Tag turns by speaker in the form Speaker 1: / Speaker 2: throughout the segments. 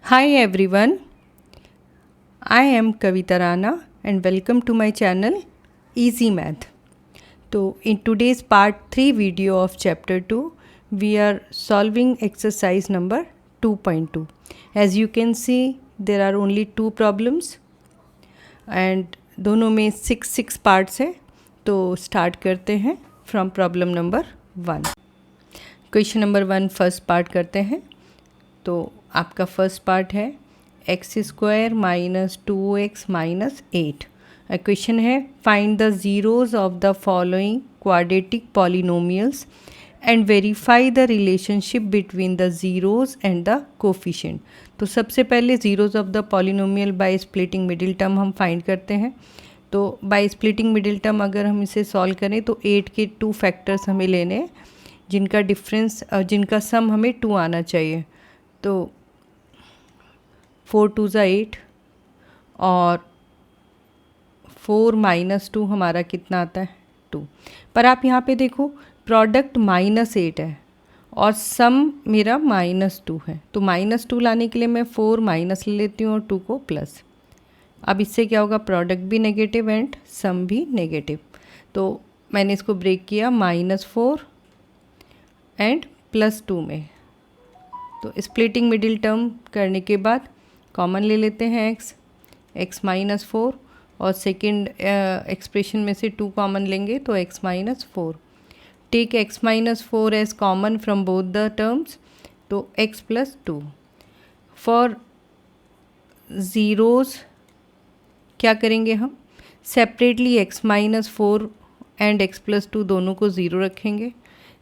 Speaker 1: Hi everyone, I am Kavita Rana and welcome to my channel Easy Math. So in today's part 3 video of chapter 2, we are solving exercise number 2.2. As you can see, there are only 2 problems and दोनों में 6 parts है. तो start करते हैं from problem number 1. Question number 1 first part करते हैं. तो आपका फर्स्ट पार्ट है x square minus 2x minus 8. Question है find the zeros of the following quadratic polynomials and verify the relationship between the zeros and the coefficient. तो सबसे पहले zeros of the polynomial by splitting middle term हम find करते हैं. तो bye splitting middle term अगर हम इसे सॉल्व करें तो 8 के 2 फैक्टर्स हमें लेने हैं जिनका डिफरेंस जिनका सम हमें 2 आना चाहिए. तो 4 2 ज़ा 8 और 4 माइनस 2 हमारा कितना आता है 2. पर आप यहाँ पे देखो प्रोडक्ट -8 है और सम मेरा -2 है. तो -2 लाने के लिए मैं 4 माइनस ले लेती हूँ और 2 को प्लस. अब इससे क्या होगा, प्रोडक्ट भी नेगेटिव एंड सम भी नेगेटिव. तो मैंने इसको ब्रेक किया -4 एंड +2 में. तो स्प्लिटिंग मिडिल टर्म करने के बाद कॉमन ले लेते हैं x -4 और सेकेंड एक्सप्रेशन में से 2 कॉमन लेंगे तो x -4. Take x -4 as common from both the terms. तो x +2. फॉर ज़ीरोज़ क्या करेंगे हम, सेपरेटली x -4 एंड x +2 दोनों को ज़ीरो रखेंगे.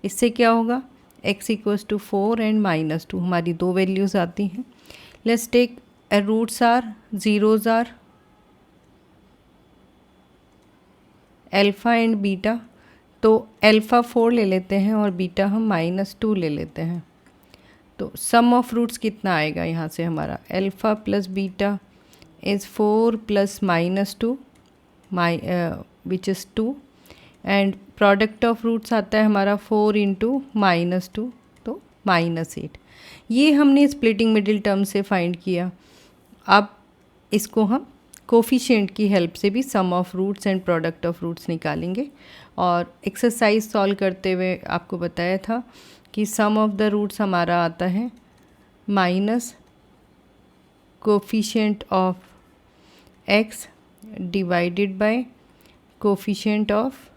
Speaker 1: इससे क्या होगा, x = 4 एंड -2 हमारी 2 वैल्यूज़ आती हैं. Let's take roots or zeros are alpha and beta. तो अल्फ़ा 4 ले लेते हैं और बीटा हम -2 ले लेते हैं. तो सम ऑफ रूट्स कितना आएगा यहाँ से हमारा, alpha plus beta is 4 plus -2 which is 2 and product of roots आता है हमारा 4 इंटू -2 तो -8. ये हमने स्प्लिटिंग मिडिल टर्म से फाइंड किया. अब इसको हम कोफिशिएंट की हेल्प से भी sum of roots and product of roots निकालेंगे. और एक्सरसाइज सॉल्व करते हुए आपको बताया था कि सम ऑफ द रूट्स हमारा आता है minus coefficient of x divided by coefficient of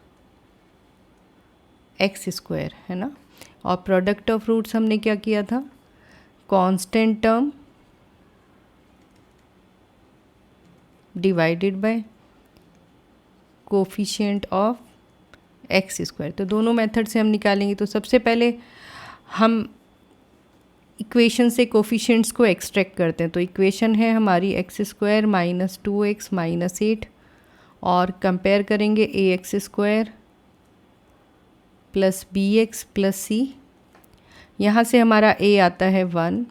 Speaker 1: x square, है ना. और प्रोडक्ट ऑफ रूट्स हमने क्या किया था, constant term divided by coefficient of x square. तो दोनों मेथड से हम निकालेंगे. तो सबसे पहले हम इक्वेशन से कोफिशिएंट्स को एक्सट्रैक्ट करते हैं. तो इक्वेशन है हमारी x² माइनस 2x माइनस 8 और कंपेयर करेंगे ax² plus bx plus c. यहाँ से हमारा a आता है 1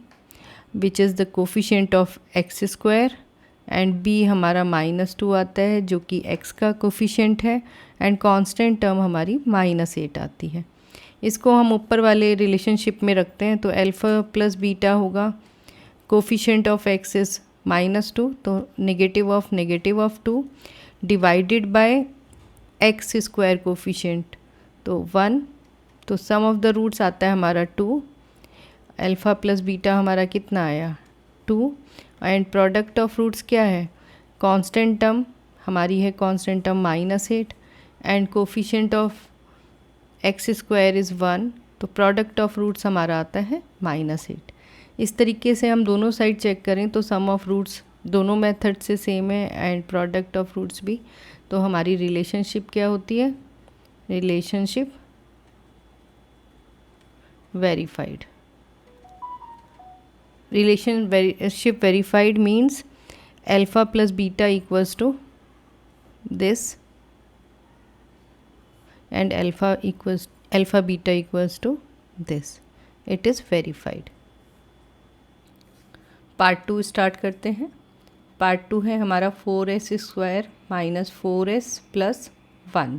Speaker 1: which is the coefficient of x² and b हमारा -2 आता है जो कि x का कोफिशिएंट है एंड कांस्टेंट टर्म हमारी -8 आती है. इसको हम ऊपर वाले रिलेशनशिप में रखते हैं. तो अल्फ़ा प्लस बीटा होगा, कोफिशिएंट ऑफ x इज़ -2 तो negative of 2 divided by x² coefficient तो 1. तो सम ऑफ द रूट्स आता है हमारा 2. अल्फ़ा प्लस बीटा हमारा कितना आया 2 एंड प्रोडक्ट ऑफ रूट्स क्या है, कांस्टेंट टर्म हमारी है constant term -8 and coefficient of x² is 1 तो प्रोडक्ट ऑफ रूट्स हमारा आता है -8. इस तरीके से हम दोनों साइड चेक करें तो सम ऑफ रूट्स दोनों मेथड से सेम है एंड प्रोडक्ट ऑफ रूट्स भी. तो हमारी रिलेशनशिप क्या होती है, relationship verified. Relationship verified means alpha plus beta equals to this and alpha beta equals to this. It is verified. Part 2 start करते हैं. पार्ट 2 है हमारा 4s² माइनस 4s प्लस 1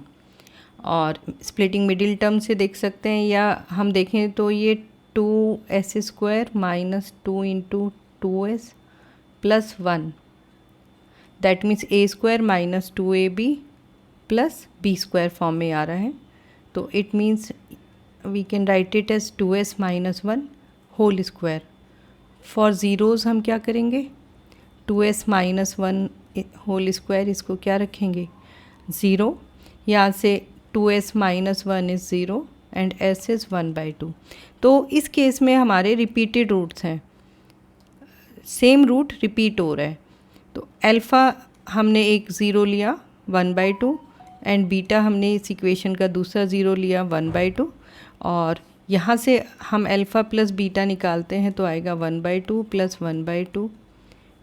Speaker 1: और स्प्लिटिंग मिडिल टर्म से देख सकते हैं या हम देखें तो ये 2s² minus 2 into 2s plus 1, that means a square minus 2ab plus b square form में आ रहा है। तो it means we can write it as 2s minus 1 whole square. For zeros हम क्या करेंगे, 2s माइनस 1 होल स्क्वायर, इसको क्या रखेंगे 0, यहाँ से 2s minus 1 is 0 and s is 1/2। तो इस केस में हमारे रिपीटेड रूट्स हैं, सेम रूट रिपीट हो रहा है। तो अल्फ़ा हमने एक ज़ीरो लिया 1/2 एंड बीटा हमने इस इक्वेशन का दूसरा ज़ीरो लिया 1/2, और यहाँ से हम अल्फ़ा प्लस बीटा निकालते हैं तो आएगा 1/2 प्लस 1/2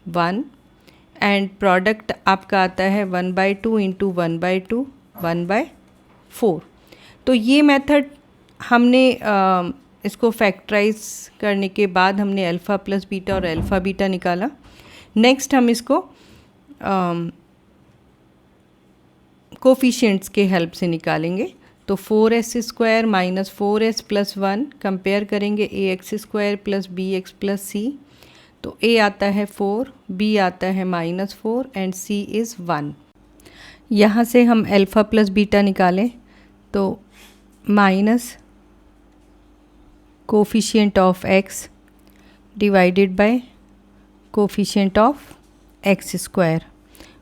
Speaker 1: 1, एंड प्रोडक्ट आपका आता है 1/2 इंटू 1/2 1/4। तो ये मेथड हमने इसको फैक्टराइज करने के बाद हमने अल्फ़ा प्लस बीटा और अल्फ़ा बीटा निकाला। नेक्स्ट हम इसको कोफिशिएंट्स के हेल्प से निकालेंगे। तो 4s square minus 4s plus 1 compare करेंगे ax square plus bx plus c। तो a आता है 4, b आता है -4 एंड c इज़ 1। यहाँ से हम अल्फ़ा प्लस बीटा निकालें तो minus coefficient of x divided by coefficient of x square,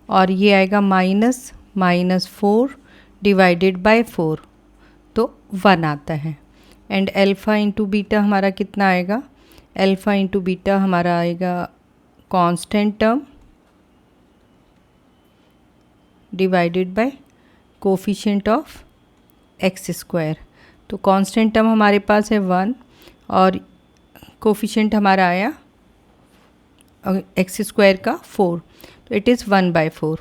Speaker 1: और ये आएगा -4 डिवाइडेड बाय 4, तो 1 आता है। एंड अल्फ़ा इंटू बीटा हमारा कितना आएगा, अल्फ़ा इंटू बीटा हमारा आएगा constant term divided by coefficient of x square. तो कांस्टेंट टर्म हमारे पास है 1 और कोफिशिएंट हमारा आया एक्स स्क्वायर का 4, तो इट इज़ 1/4।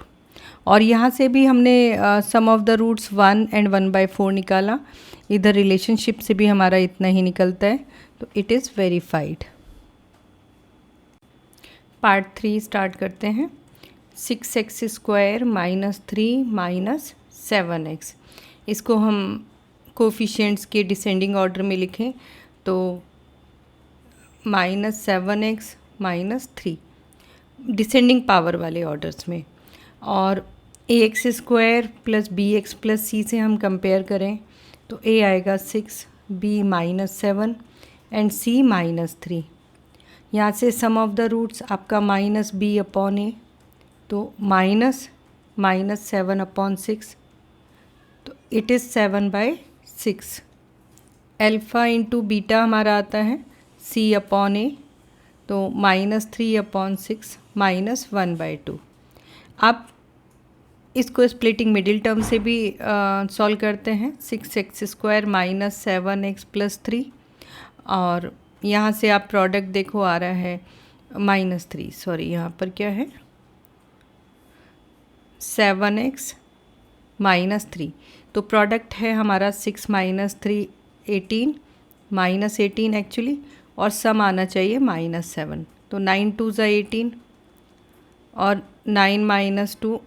Speaker 1: और यहाँ से भी हमने सम ऑफ द रूट्स 1 एंड 1/4 निकाला, इधर रिलेशनशिप से भी हमारा इतना ही निकलता है, तो it is verified. Part 3 start करते हैं। 6x square minus 3 minus 7x, इसको हम कोफिशिएंट्स के डिसेंडिंग ऑर्डर में लिखें तो -7x माइनस 3 डिसेंडिंग पावर वाले ऑर्डर्स में, और ax square plus bx plus c से हम कंपेयर करें तो a आएगा 6, b -7 एंड c -3। यहाँ से सम ऑफ द रूट्स आपका -b अपॉन a, तो -7/6, तो it is 7/6। Alpha into beta हमारा आता है c अपॉन a, तो -3/6 -1/2। आप इसको स्प्लिटिंग मिडिल टर्म से भी सॉल्व करते हैं। 6x square minus 7x plus 3, और यहाँ से आप प्रोडक्ट देखो आ रहा है -3, सॉरी यहाँ पर क्या है 7x -3, तो प्रोडक्ट है हमारा 6 - 3 18 -18 एक्चुअली, और सम आना चाहिए -7, तो 9 2 ज़ा 18 और 9 - 2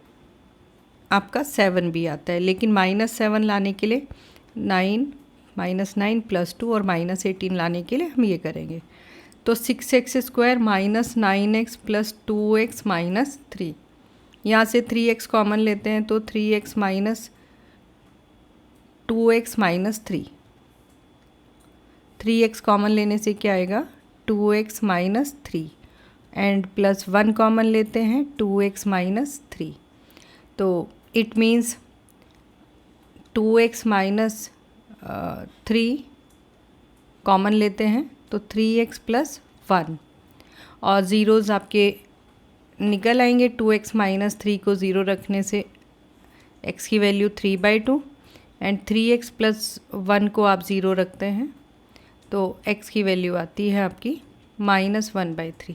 Speaker 1: आपका 7 भी आता है, लेकिन -7 लाने के लिए 9 प्लस 2 और -18 लाने के लिए हम ये करेंगे। तो 6x square minus 9x plus 2x minus 3, यहाँ से 3x कॉमन लेते हैं तो 3x minus 2x minus 3x common लेने से क्या आएगा 2x minus 3, and plus 1 common लेते हैं 2x माइनस 3, तो it means 2x minus 3 common लेते हैं तो 3x प्लस 1, और ज़ीरोज़ आपके निकल आएंगे। 2x माइनस 3 को ज़ीरो रखने से x की वैल्यू 3/2, एंड 3x प्लस 1 को आप ज़ीरो रखते हैं तो x की वैल्यू आती है आपकी -1/3।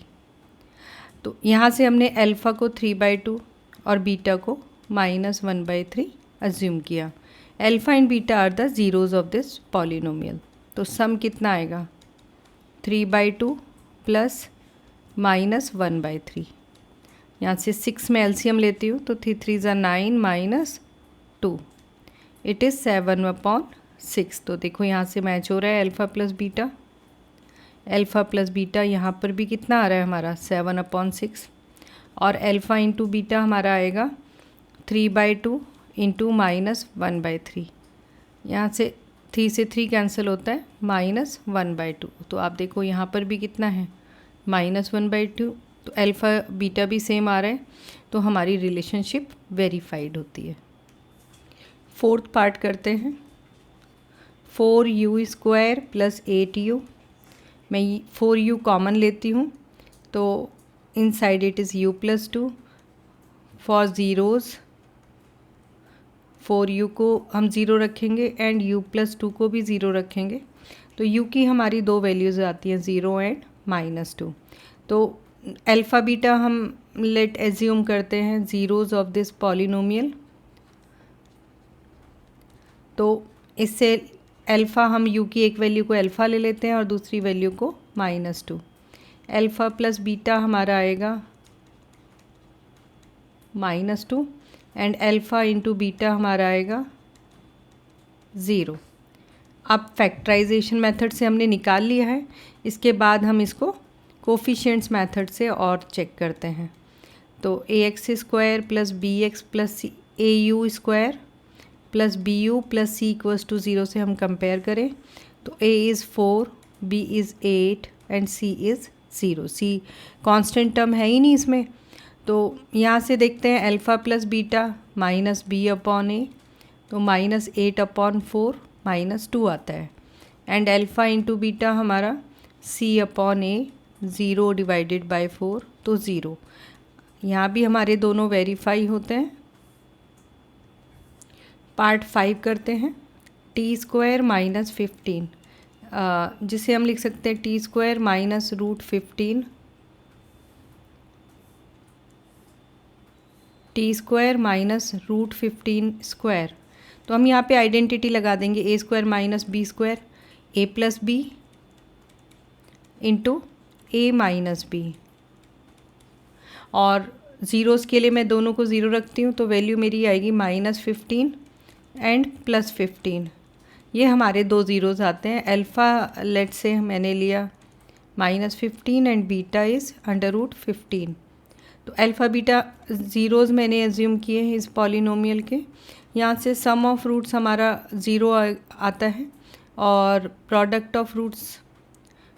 Speaker 1: तो यहाँ से हमने अल्फ़ा को 3/2 और बीटा को -1/3 अज्यूम किया। Alpha and beta are the zeros of this polynomial. तो सम कितना आएगा 3/2 प्लस -1/3। यहाँ से 6 में एलसीएम लेती हूँ तो 3 3 ज़ा 9 माइनस 2, इट इज़ 7/6। तो देखो यहाँ से मैच हो रहा है alpha plus beta. Alpha plus beta यहाँ पर भी कितना आ रहा है हमारा 7/6, और अल्फ़ा इंटू बीटा हमारा आएगा 3/2 इंटू -1/3। यहाँ से 3 से 3 कैंसिल होता है, -1/2। तो आप देखो यहाँ पर भी कितना है -1/2, तो अल्फ़ा बीटा भी सेम आ रहा है, तो हमारी रिलेशनशिप वेरीफाइड होती है। फोर्थ पार्ट करते हैं। 4u² + 8u। मैं 4u कॉमन लेती हूँ, तो inside it is u + 2। For zeros 4u को हम ज़ीरो रखेंगे एंड u + 2 को भी ज़ीरो रखेंगे, तो u की हमारी दो वैल्यूज़ आती हैं 0 एंड -2। तो अल्फ़ा बीटा हम लेट एज्यूम करते हैं ज़ीरोज़ ऑफ दिस पॉलिनोमियल। तो इससे अल्फ़ा हम u की एक वैल्यू को अल्फ़ा ले लेते हैं और दूसरी वैल्यू को -2। अल्फ़ा प्लस बीटा हमारा आएगा -2 एंड अल्फ़ा इंटू बीटा हमारा आएगा 0। अब फैक्टराइजेशन मेथड से हमने निकाल लिया है, इसके बाद हम इसको कोफिशिएंट्स मेथड से और चेक करते हैं। तो ax² + bx + au² + bu + c = 0 से हम कंपेयर करें, तो a is 4, b is 8 and c is 0। c constant term है ही नहीं इसमें। तो यहाँ से देखते हैं अल्फ़ा प्लस बीटा -b/a, तो -8/4 -2 आता है, एंड अल्फ़ा इंटू बीटा हमारा c/a 0/4, तो 0। यहाँ भी हमारे दोनों वेरीफाई होते हैं। पार्ट 5 करते हैं। t² - 15, जिसे हम लिख सकते हैं t² - √15, t² - √15²। तो हम यहाँ पे आइडेंटिटी लगा देंगे a² - b², a + b into a - b, और ज़ीरोज़ के लिए मैं दोनों को ज़ीरो रखती हूँ, तो वैल्यू मेरी आएगी -15 एंड +15। ये हमारे दो ज़ीरोज़ आते हैं। अल्फ़ा लेट से मैंने लिया -15 एंड बीटा इज़ √15। तो अल्फ़ा बीटा ज़ीरोज़ मैंने एज्यूम किए हैं इस पॉलिनोमियल के। यहाँ से सम ऑफ रूट्स हमारा 0 आता है, और प्रोडक्ट ऑफ रूट्स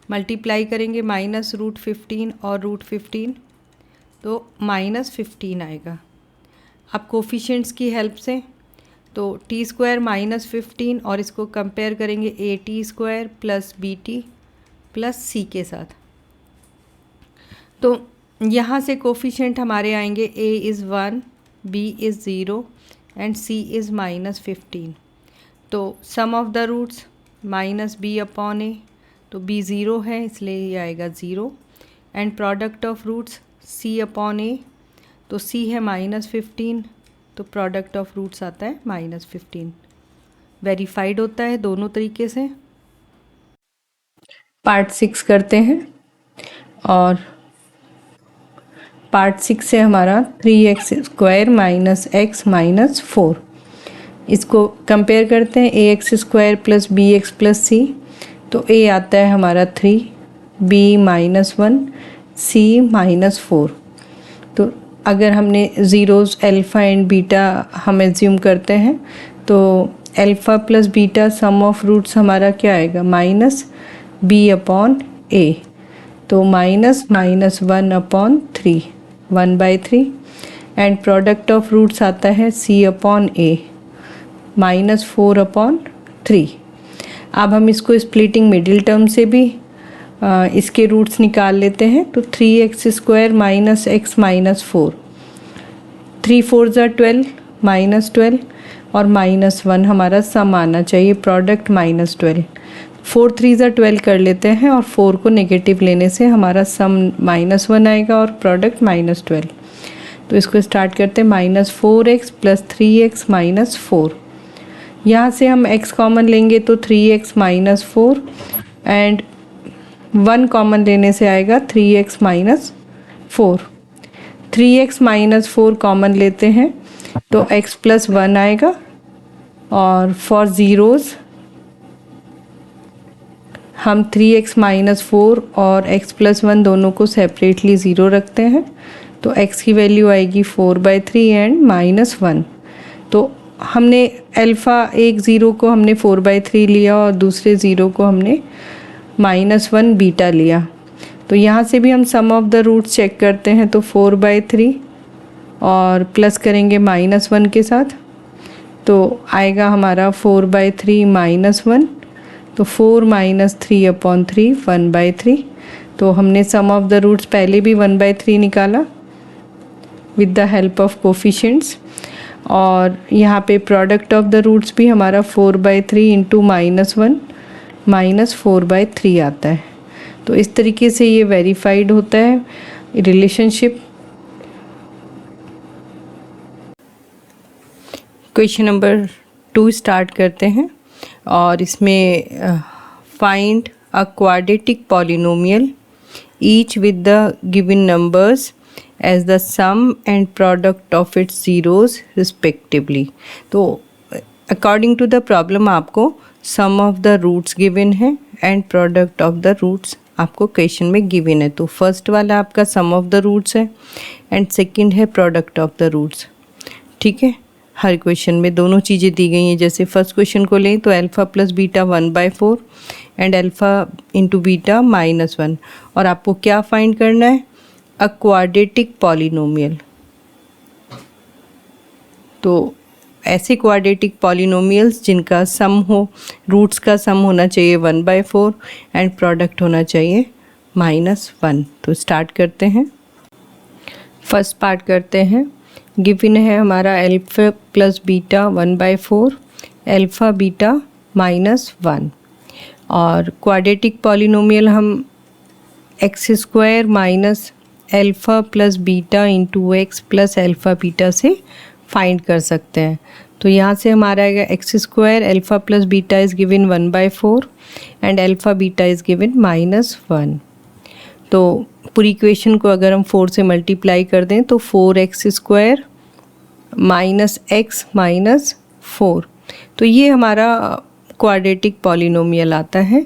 Speaker 1: मल्टीप्लाई करेंगे -√15 और √15, तो -15 आएगा। अब कोफिशिएंट्स की हेल्प से, तो t² - 15 और इसको कंपेयर करेंगे at² + bt + c के साथ। तो यहाँ से कोफिशिएंट हमारे आएंगे a is 1, b is 0 and c is -15। तो sum of the roots -b/a, तो b 0 है इसलिए ये आएगा 0, and product of roots c/a, तो c है -15, तो प्रोडक्ट ऑफ रूट्स आता है -15। वेरीफाइड होता है दोनों तरीके से। पार्ट 6 करते हैं, और पार्ट 6 से हमारा 3x² - x - 4, इसको कंपेयर करते हैं ax² + bx + c। तो a आता है हमारा 3, b -1, c -4। तो अगर हमने ज़ीरोज़ अल्फ़ा एंड बीटा हम एज्यूम करते हैं, तो alpha plus beta sum of roots हमारा क्या आएगा -b/a, तो -1/3, 1/3, एंड प्रोडक्ट ऑफ रूट्स आता है c/a, -4/3। अब हम इसको स्प्लिटिंग मिडिल टर्म से भी इसके रूट्स निकाल लेते हैं, तो 3x² - x - 4, 3 4 12, -12 और -1 हमारा सम आना चाहिए, प्रोडक्ट -12। 4 3 12 कर लेते हैं, और 4 को नेगेटिव लेने से हमारा सम -1 आएगा और प्रोडक्ट -12। तो इसको स्टार्ट करते हैं, -4x + 3x - 4। यहाँ से हम x कॉमन लेंगे तो 3x - 4, एंड 1 कॉमन लेने से आएगा 3x - 4। 3x - 4 कॉमन लेते हैं तो x + 1 आएगा, और फॉर ज़ीरोज़ हम 3x माइनस 4 और x प्लस 1 दोनों को सेपरेटली ज़ीरो रखते हैं, तो x की वैल्यू आएगी 4/3 एंड -1। तो हमने अल्फ़ा एक ज़ीरो को हमने 4/3 लिया और दूसरे ज़ीरो को हमने -1 बीटा लिया। तो यहाँ से भी हम सम ऑफ द रूट्स चेक करते हैं, तो 4/3 और प्लस करेंगे -1 के साथ, तो आएगा हमारा 4/3 -1, तो 4 - 3/3 1/3। तो हमने सम ऑफ द रूट्स पहले भी 1/3 निकाला with the help of coefficients, और यहाँ पे प्रोडक्ट ऑफ द रूट्स भी हमारा 4/3 इंटू -1 -4/3 आता है। तो इस तरीके से ये वेरीफाइड होता है रिलेशनशिप। क्वेश्चन नंबर 2 स्टार्ट करते हैं, और इसमें find a quadratic polynomial each with the given numbers as the sum and product of its zeros respectively. तो अकॉर्डिंग टू द प्रॉब्लम आपको sum of the roots given है and product of the roots आपको question में given है। तो first वाला आपका sum of the roots है एंड सेकंड है प्रोडक्ट ऑफ द रूट्स। ठीक है, हर क्वेश्चन में दोनों चीज़ें दी गई हैं। जैसे फर्स्ट क्वेश्चन को लें तो alpha plus beta 1/4 and alpha into beta -1, और आपको क्या फाइंड करना है, अ क्वाड्रेटिक पॉलिनोमियल। तो ऐसे क्वाड्रेटिक पॉलिनोमियल्स जिनका सम हो, रूट्स का सम होना चाहिए 1/4 एंड प्रोडक्ट होना चाहिए -1। तो स्टार्ट करते हैं, फर्स्ट पार्ट करते हैं। गिवन है हमारा alpha plus beta 1/4 alpha beta -1, और क्वाड्रेटिक पॉलिनोमियल हम x² minus alpha plus beta into x plus alpha beta से फाइंड कर सकते हैं। तो यहाँ से हमारा आएगा x² alpha plus beta is given 1/4 and alpha beta is given -1। तो पूरी इक्वेशन को अगर हम 4 से मल्टीप्लाई कर दें तो 4x² माइनस x माइनस 4, तो ये हमारा क्वाड्रेटिक पॉलिनोमियल आता है।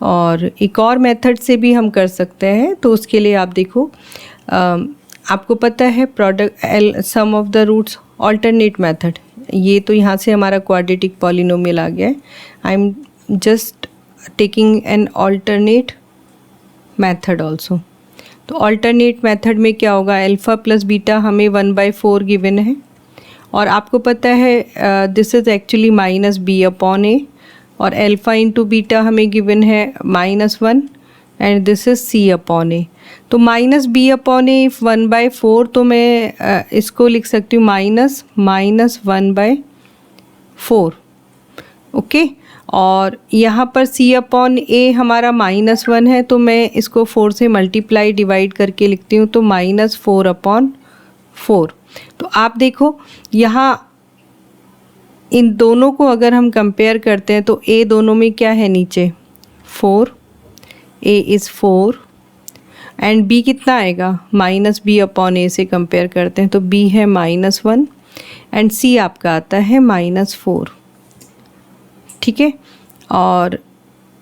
Speaker 1: और एक और मेथड से भी हम कर सकते हैं। तो उसके लिए आप देखो, आपको पता है product sum of the roots alternate method, ये तो यहाँ से हमारा क्वाड्रेटिक पॉलिनोमियल आ गया है। I am just taking an alternate method also. तो ऑल्टरनेट मेथड में क्या होगा, अल्फ़ा प्लस बीटा हमें 1/4 गिवन है, और आपको पता है दिस इज़ एक्चुअली -b/a, और अल्फ़ा इंटू बीटा हमें गिवन है -1 एंड दिस इज़ c/a। तो -b/a 1/4, तो मैं इसको लिख सकती हूँ -1/4। ओके, और यहाँ पर c/a हमारा -1 है, तो मैं इसको 4 से मल्टीप्लाई डिवाइड करके लिखती हूँ, तो -4/4। तो आप देखो यहाँ इन दोनों को अगर हम कंपेयर करते हैं तो a दोनों में क्या है, नीचे 4, a इज़ 4 एंड b कितना आएगा, -b/a से कंपेयर करते हैं तो b है -1 एंड c आपका आता है -4। ठीक है, और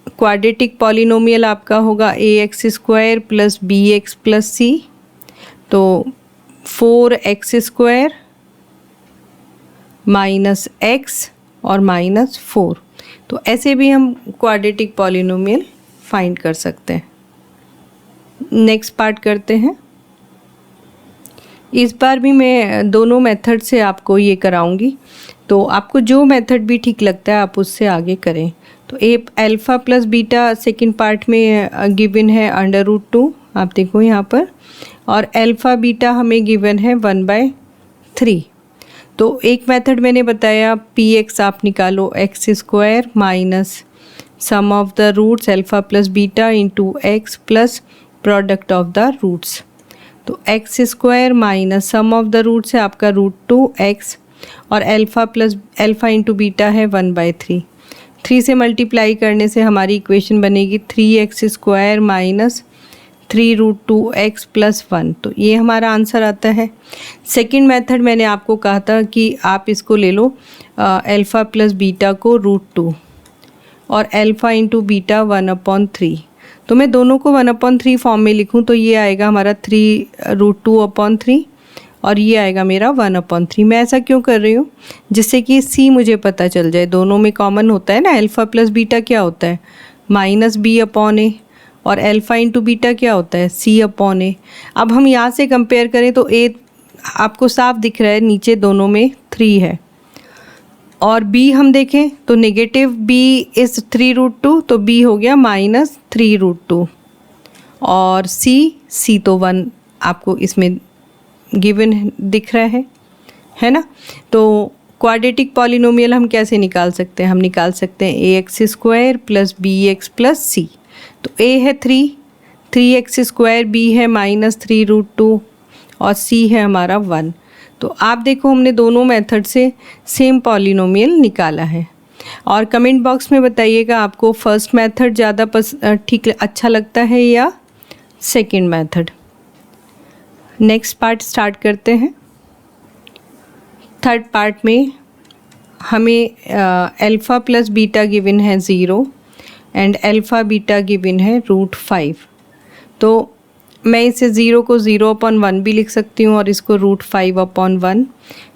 Speaker 1: क्वाड्रेटिक पॉलिनोमियल आपका होगा ax² plus bx plus c, तो 4x² माइनस x और -4। तो ऐसे भी हम क्वाड्रेटिक पॉलिनोमियल फाइंड कर सकते हैं। नेक्स्ट पार्ट करते हैं। इस बार भी मैं दोनों मेथड से आपको ये कराऊंगी, तो आपको जो मेथड भी ठीक लगता है आप उससे आगे करें। तो alpha plus beta second part में गिवन है √2, आप देखो यहाँ पर, और अल्फ़ा बीटा हमें गिवन है 1/3। तो एक मेथड मैंने बताया px आप निकालो x² minus sum of the roots alpha plus beta into x plus product of the roots. तो x² minus sum of the roots है आपका √2x, और अल्फ़ा इंटू बीटा है 1/3। 3 से मल्टीप्लाई करने से हमारी इक्वेशन बनेगी 3x² माइनस 3√2x प्लस 1। तो ये हमारा आंसर आता है। सेकंड मेथड मैंने आपको कहा था कि आप इसको ले लो अल्फ़ा प्लस बीटा को √2, और अल्फ़ा इंटू बीटा 1/3। तो मैं दोनों को 1/3 फॉर्म में लिखूं तो ये आएगा हमारा 3√2/3 और ये आएगा मेरा 1/3। मैं ऐसा क्यों कर रही हूँ, जिससे कि सी मुझे पता चल जाए। दोनों में कॉमन होता है ना, अल्फ़ा प्लस बीटा क्या होता है -b/a, और अल्फ़ा इंटू बीटा क्या होता है c/a। अब हम यहाँ से कंपेयर करें तो a आपको साफ दिख रहा है, नीचे दोनों में 3 है, और b हम देखें तो नेगेटिव b इज़ 3√2, तो b हो गया -3√2, और c तो 1 आपको इसमें गिवन दिख रहा है ना। तो क्वाड्रेटिक पॉलिनोमियल हम कैसे निकाल सकते हैं, हम निकाल सकते हैं ax² plus bx plus c। तो a है 3x², b है -3√2 और c है हमारा 1। तो आप देखो हमने दोनों मेथड से सेम पॉलिनोमियल निकाला है। और कमेंट बॉक्स में बताइएगा आपको फर्स्ट मेथड ज़्यादा ठीक अच्छा लगता है या second method. Next part start करते हैं। थर्ड पार्ट में हमें अल्फ़ा प्लस बीटा गिवन है 0 एंड अल्फ़ा बीटा गिवन है √5। तो मैं इसे 0 को 0/1 भी लिख सकती हूँ और इसको √5/1।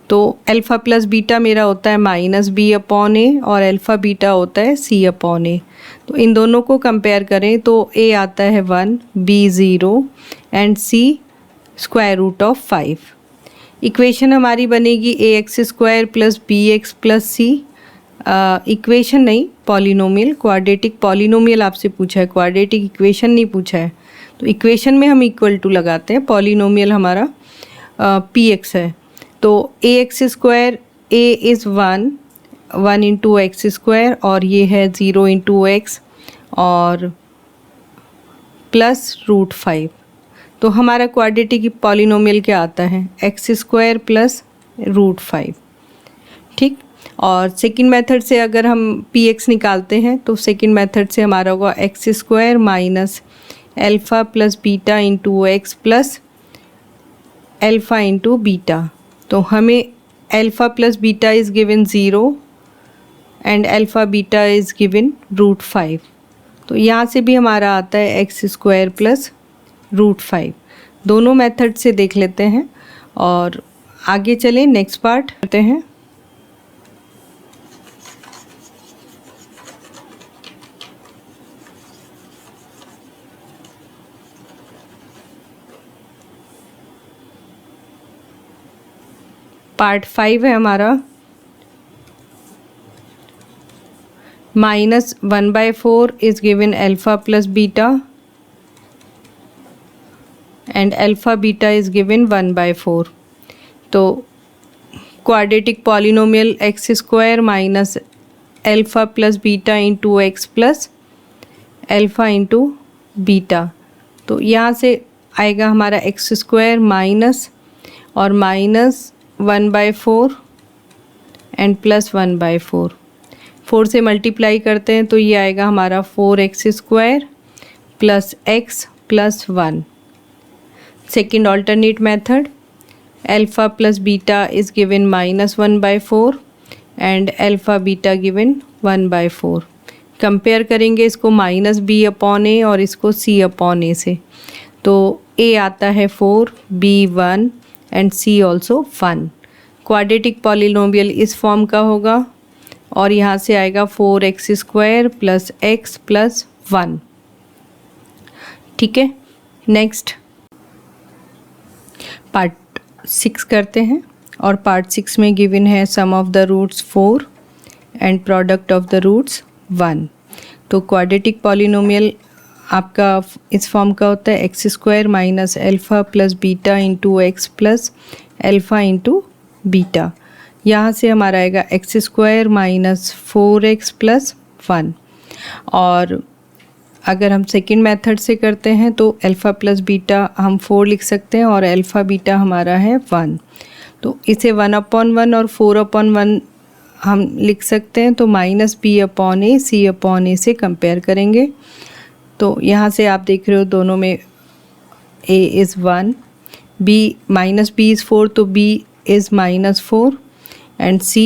Speaker 1: तो अल्फ़ा प्लस बीटा मेरा होता है -b/a और अल्फ़ा बीटा होता है c/a। तो इन दोनों को कंपेयर करें तो a आता है 1, b 0 एंड c √5। इक्वेशन हमारी बनेगी ax² plus bx plus c। Equation नहीं, पॉलिनोमियल, क्वाड्रेटिक पॉलिनोमियल आपसे पूछा है, क्वाड्रेटिक इक्वेशन नहीं पूछा है। तो इक्वेशन में हम इक्वल टू लगाते हैं, पॉलिनोमियल हमारा px है। तो ax², a is 1 into x² और ये है 0 इंटू x और प्लस √5। तो हमारा क्वाड्रेटिक पॉलिनोमियल क्या आता है x² प्लस √5। ठीक, और सेकंड मेथड से अगर हम px निकालते हैं तो सेकंड मेथड से हमारा होगा x² minus alpha plus beta into x plus alpha into beta. तो हमें alpha plus beta is given 0 and alpha beta is given √5। तो यहाँ से भी हमारा आता है x² प्लस √5। दोनों मेथड से देख लेते हैं और आगे चलें, नेक्स्ट पार्ट करते हैं। पार्ट 5 है हमारा, -1/4 is given alpha plus beta and alpha beta is given 1/4। तो quadratic polynomial x² minus alpha plus beta into x plus alpha into beta. तो यहाँ से आएगा हमारा x² माइनस और माइनस 1/4 एंड प्लस 1/4। 4 से मल्टीप्लाई करते हैं तो ये आएगा हमारा 4x² plus x plus 1। Second alternate method, alpha plus beta is given -1/4 and alpha beta given 1/4। Compare करेंगे इसको -b/a और इसको c/a से। तो a आता है 4, b 1 and c also 1। Quadratic polynomial इस फॉर्म का होगा और यहाँ से आएगा 4x² प्लस x प्लस 1। ठीक है, नेक्स्ट पार्ट 6 करते हैं और पार्ट 6 में गिवन है sum of the roots 4 and product of the roots 1। तो क्वाड्रेटिक पॉलिनोमियल आपका इस फॉर्म का होता है x² minus alpha plus beta into x plus alpha into beta. यहाँ से हमारा आएगा x² माइनस 4x प्लस 1। और अगर हम सेकंड मेथड से करते हैं तो अल्फ़ा प्लस बीटा हम 4 लिख सकते हैं और अल्फ़ा बीटा हमारा है 1। तो इसे 1/1 और 4/1 हम लिख सकते हैं। तो -b/a c/a से कंपेयर करेंगे। तो यहाँ से आप देख रहे हो दोनों में a इज़ 1, b इज़ 4 तो b इज़ -4 एंड c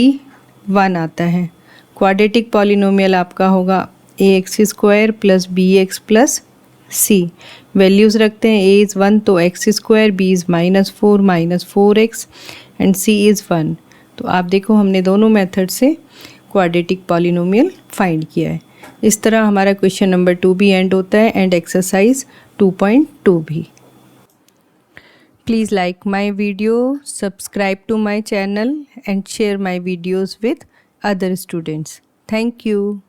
Speaker 1: 1 आता है। क्वाड्रेटिक पॉलिनोमियल आपका होगा a x square plus b x plus c. Values रखते हैं, ए इज़ 1 तो x square, b is -4 and c is 1। तो आप देखो हमने दोनों मेथड से क्वाड्रेटिक पॉलिनोमियल फाइंड किया है। इस तरह हमारा क्वेश्चन नंबर 2 भी एंड होता है एंड एक्सरसाइज 2.2 भी। Please like my video, subscribe to my channel and share my videos with other students. Thank you.